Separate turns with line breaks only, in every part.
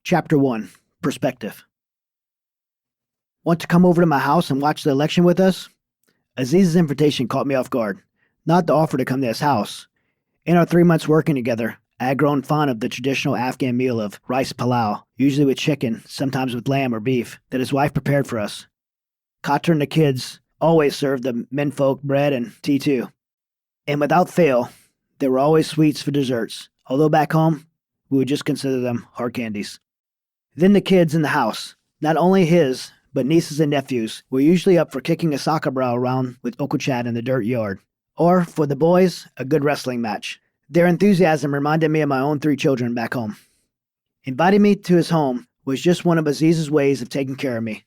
Chapter 1. Perspective. Want to come over to my house and watch the election with us? Aziz's invitation caught me off guard. Not the offer to come to his house. In our 3 months working together, I had grown fond of the traditional Afghan meal of rice palau, usually with chicken, sometimes with lamb or beef, that his wife prepared for us. Katra and the kids always served the menfolk bread and tea too. And without fail, there were always sweets for desserts, although back home, we would just consider them hard candies. Then the kids in the house, not only his, but nieces and nephews, were usually up for kicking a soccer ball around with Uncle Chad in the dirt yard. Or, for the boys, a good wrestling match. Their enthusiasm reminded me of my own 3 children back home. Inviting me to his home was just one of Aziz's ways of taking care of me.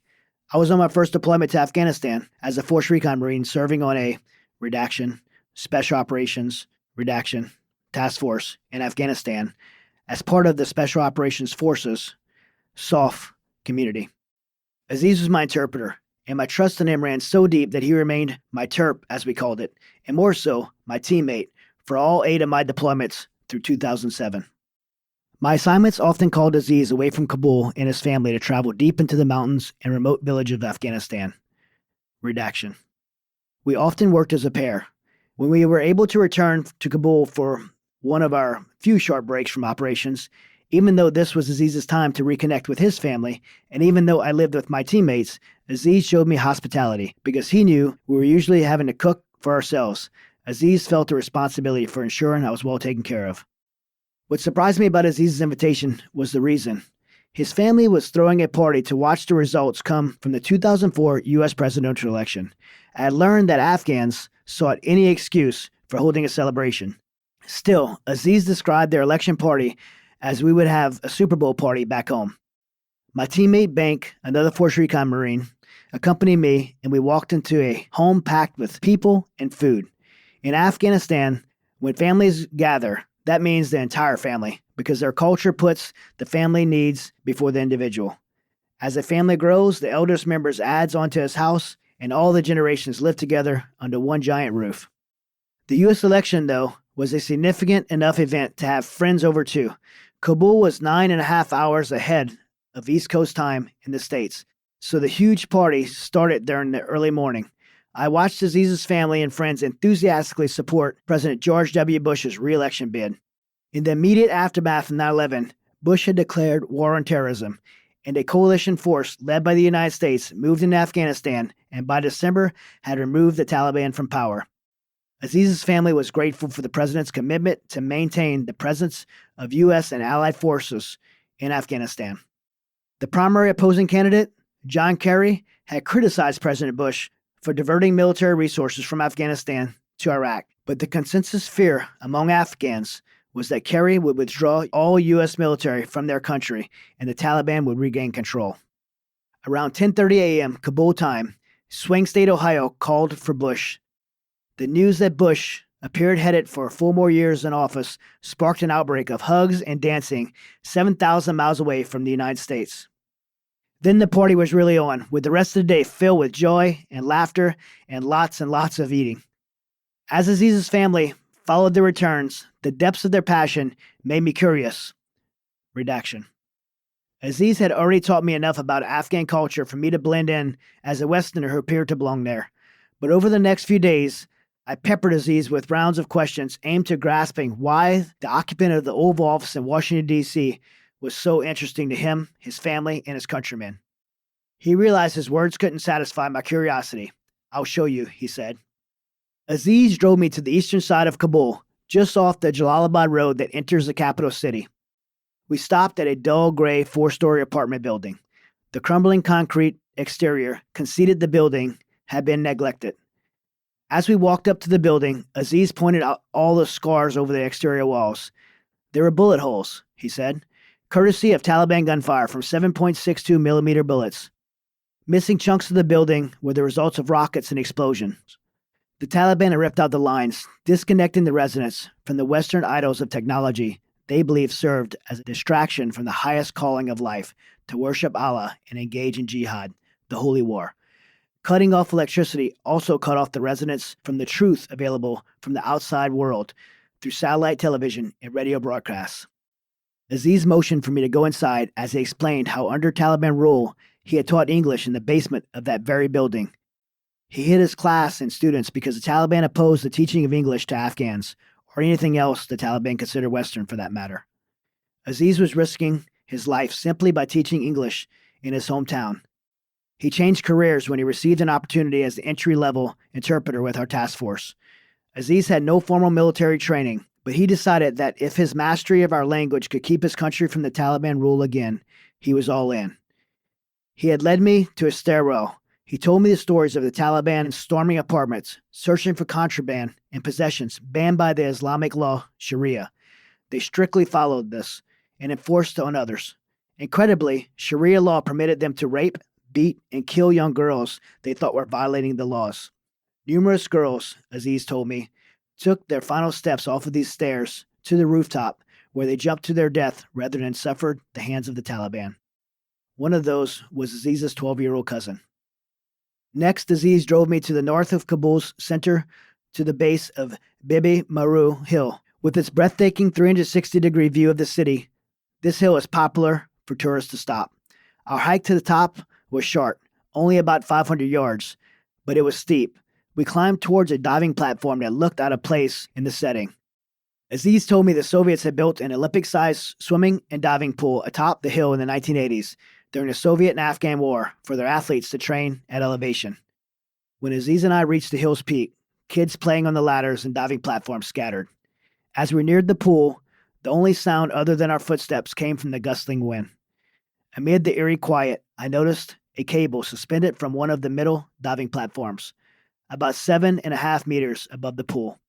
I was on my first deployment to Afghanistan as a Force Recon Marine serving on a redaction, Special Operations, redaction, Task Force in Afghanistan as part of the Special Operations Forces, SOF, community. Aziz was my interpreter, and my trust in him ran so deep that he remained my terp, as we called it, and more so, my teammate, for all 8 of my deployments through 2007. My assignments often called Aziz away from Kabul and his family to travel deep into the mountains and remote villages of Afghanistan. Redaction. We often worked as a pair. When we were able to return to Kabul for one of our few short breaks from operations, even though this was Aziz's time to reconnect with his family, and even though I lived with my teammates, Aziz showed me hospitality because he knew we were usually having to cook for ourselves. Aziz felt a responsibility for ensuring I was well taken care of. What surprised me about Aziz's invitation was the reason. His family was throwing a party to watch the results come from the 2004 U.S. presidential election. I had learned that Afghans sought any excuse for holding a celebration. Still, Aziz described their election party as we would have a Super Bowl party back home. My teammate Bank, another Force Recon Marine, accompanied me, and we walked into a home packed with people and food. In Afghanistan, when families gather, that means the entire family, because their culture puts the family needs before the individual. As a family grows, the eldest members adds onto his house, and all the generations live together under one giant roof. The U.S. election, though, was a significant enough event to have friends over too. Kabul was 9.5 hours ahead of East Coast time in the States, so the huge party started during the early morning. I watched Aziz's family and friends enthusiastically support President George W. Bush's re-election bid. In the immediate aftermath of 9/11, Bush had declared war on terrorism, and a coalition force led by the United States moved into Afghanistan and by December had removed the Taliban from power. Aziz's family was grateful for the president's commitment to maintain the presence of U.S. and allied forces in Afghanistan. The primary opposing candidate, John Kerry, had criticized President Bush for diverting military resources from Afghanistan to Iraq, but the consensus fear among Afghans was that Kerry would withdraw all U.S. military from their country and the Taliban would regain control. Around 10:30 a.m. Kabul time, Swing State, Ohio called for Bush. The news that Bush appeared headed for 4 more years in office sparked an outbreak of hugs and dancing 7,000 miles away from the United States. Then the party was really on, with the rest of the day filled with joy and laughter and lots of eating. As Aziz's family followed the returns, the depths of their passion made me curious. Redaction. Aziz had already taught me enough about Afghan culture for me to blend in as a Westerner who appeared to belong there. But over the next few days, I peppered Aziz with rounds of questions aimed to grasping why the occupant of the Oval Office in Washington, D.C. was so interesting to him, his family, and his countrymen. He realized his words couldn't satisfy my curiosity. "I'll show you," he said. Aziz drove me to the eastern side of Kabul, just off the Jalalabad road that enters the capital city. We stopped at a dull gray 4-story apartment building. The crumbling concrete exterior conceded the building had been neglected. As we walked up to the building, Aziz pointed out all the scars over the exterior walls. "There were bullet holes," he said, "courtesy of Taliban gunfire from 7.62 millimeter bullets. Missing chunks of the building were the results of rockets and explosions. The Taliban had ripped out the lines, disconnecting the residents from the Western idols of technology they believed served as a distraction from the highest calling of life, to worship Allah and engage in jihad, the holy war. Cutting off electricity also cut off the residents from the truth available from the outside world through satellite television and radio broadcasts. Aziz motioned for me to go inside as he explained how under Taliban rule, he had taught English in the basement of that very building. He hid his class and students because the Taliban opposed the teaching of English to Afghans, or anything else the Taliban considered Western for that matter. Aziz was risking his life simply by teaching English in his hometown. He changed careers when he received an opportunity as the entry-level interpreter with our task force. Aziz had no formal military training, but he decided that if his mastery of our language could keep his country from the Taliban rule again, he was all in. He had led me to a stairwell. He told me the stories of the Taliban storming apartments, searching for contraband and possessions banned by the Islamic law, Sharia. They strictly followed this and enforced it on others. Incredibly, Sharia law permitted them to rape, beat, and kill young girls they thought were violating the laws. Numerous girls, Aziz told me, took their final steps off of these stairs to the rooftop where they jumped to their death rather than suffered the hands of the Taliban. One of those was Aziz's 12-year-old cousin. Next, Aziz drove me to the north of Kabul's center to the base of Bibi Maru Hill. With its breathtaking 360-degree view of the city, this hill is popular for tourists to stop. Our hike to the top was short, only about 500 yards, but it was steep. We climbed towards a diving platform that looked out of place in the setting. Aziz told me the Soviets had built an Olympic-sized swimming and diving pool atop the hill in the 1980s during the Soviet and Afghan War for their athletes to train at elevation. When Aziz and I reached the hill's peak, kids playing on the ladders and diving platforms scattered. As we neared the pool, the only sound other than our footsteps came from the gusting wind. Amid the eerie quiet, I noticed a cable suspended from one of the middle diving platforms, about 7.5 meters above the pool.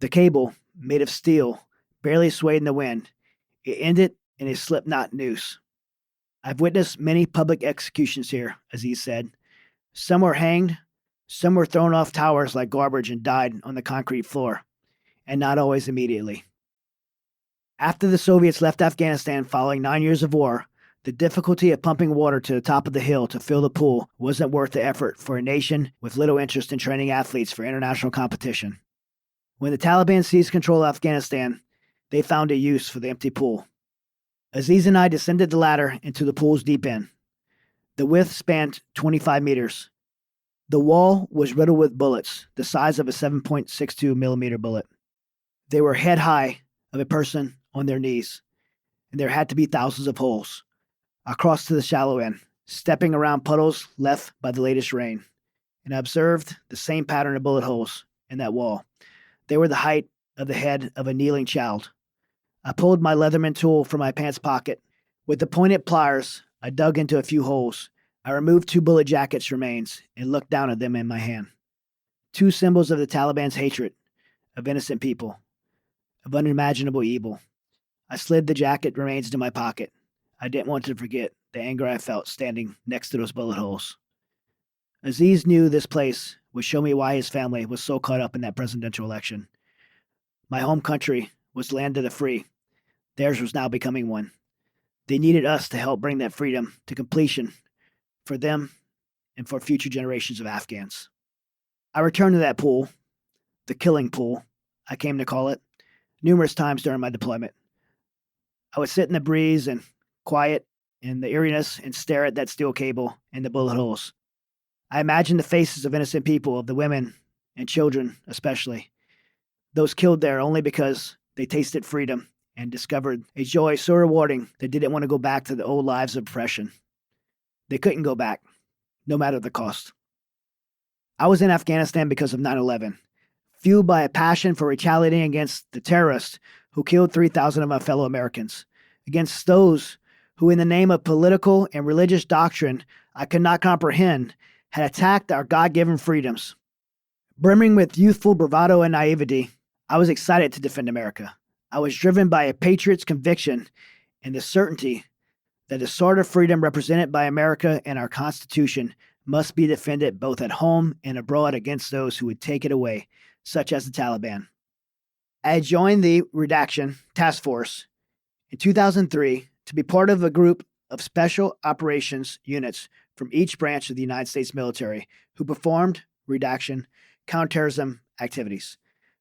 The cable, made of steel, barely swayed in the wind. It ended in a slipknot noose. I've witnessed many public executions here, Aziz said. Some were hanged, some were thrown off towers like garbage and died on the concrete floor, and not always immediately. After the Soviets left Afghanistan following 9 years of war, the difficulty of pumping water to the top of the hill to fill the pool wasn't worth the effort for a nation with little interest in training athletes for international competition. When the Taliban seized control of Afghanistan, they found a use for the empty pool. Aziz and I descended the ladder into the pool's deep end. The width spanned 25 meters. The wall was riddled with bullets, the size of a 7.62 millimeter bullet. They were head high of a person on their knees, and there had to be thousands of holes. I crossed to the shallow end, stepping around puddles left by the latest rain, and I observed the same pattern of bullet holes in that wall. They were the height of the head of a kneeling child. I pulled my Leatherman tool from my pants pocket. With the pointed pliers, I dug into a few holes. I removed 2 bullet jackets' remains and looked down at them in my hand. 2 symbols of the Taliban's hatred of innocent people, of unimaginable evil. I slid the jacket remains into my pocket. I didn't want to forget the anger I felt standing next to those bullet holes. Aziz knew this place would show me why his family was so caught up in that presidential election. My home country was the land of the free. Theirs was now becoming one. They needed us to help bring that freedom to completion for them and for future generations of Afghans. I returned to that pool, the killing pool, I came to call it, numerous times during my deployment. I would sit in the breeze and quiet in the eeriness and stare at that steel cable and the bullet holes. I imagined the faces of innocent people, of the women and children especially, those killed there only because they tasted freedom and discovered a joy so rewarding they didn't want to go back to the old lives of oppression. They couldn't go back, no matter the cost. I was in Afghanistan because of 9/11, fueled by a passion for retaliating against the terrorists who killed 3,000 of my fellow Americans, against those who, in the name of political and religious doctrine I could not comprehend, had attacked our God-given freedoms. Brimming with youthful bravado and naivety, I was excited to defend America. I was driven by a patriot's conviction and the certainty that the sort of freedom represented by America and our Constitution must be defended both at home and abroad against those who would take it away, such as the Taliban. I had joined the Redaction Task Force in 2003 to be part of a group of special operations units from each branch of the United States military who performed redaction counterterrorism activities.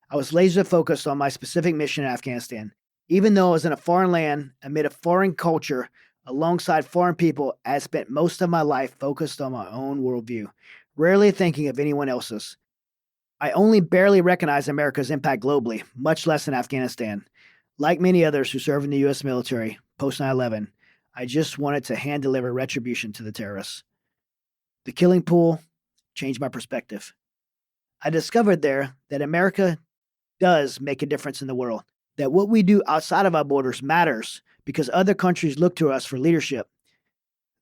I was laser focused on my specific mission in Afghanistan, Even though I was in a foreign land, amid a foreign culture, alongside foreign people, I had spent most of my life focused on my own worldview, rarely thinking of anyone else's. I only barely recognize America's impact globally, much less in Afghanistan. Like many others who serve in the U.S. military post 9/11, I just wanted to hand deliver retribution to the terrorists. The killing pool changed my perspective. I discovered there that America does make a difference in the world, that what we do outside of our borders matters because other countries look to us for leadership.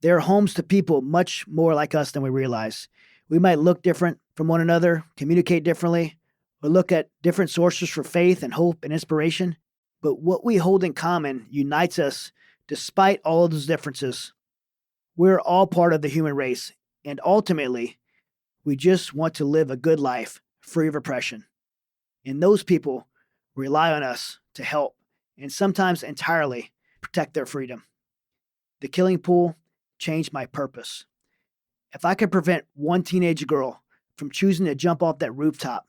They're homes to people much more like us than we realize. We might look different from one another, communicate differently, or look at different sources for faith and hope and inspiration, but what we hold in common unites us despite all of those differences. We're all part of the human race, and ultimately, we just want to live a good life free of oppression. And those people rely on us to help and sometimes entirely protect their freedom. The killing pool changed my purpose. If I could prevent one teenage girl from choosing to jump off that rooftop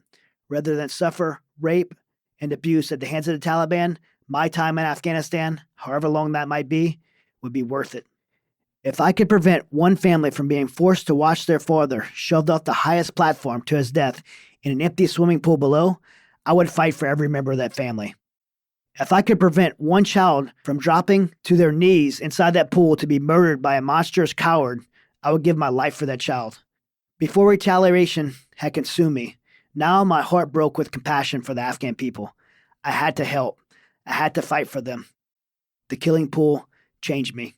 rather than suffer rape and abuse at the hands of the Taliban, my time in Afghanistan, however long that might be, would be worth it. If I could prevent one family from being forced to watch their father shoved off the highest platform to his death in an empty swimming pool below, I would fight for every member of that family. If I could prevent one child from dropping to their knees inside that pool to be murdered by a monstrous coward, I would give my life for that child. Before retaliation had consumed me, now my heart broke with compassion for the Afghan people. I had to help. I had to fight for them. The killing pool changed me.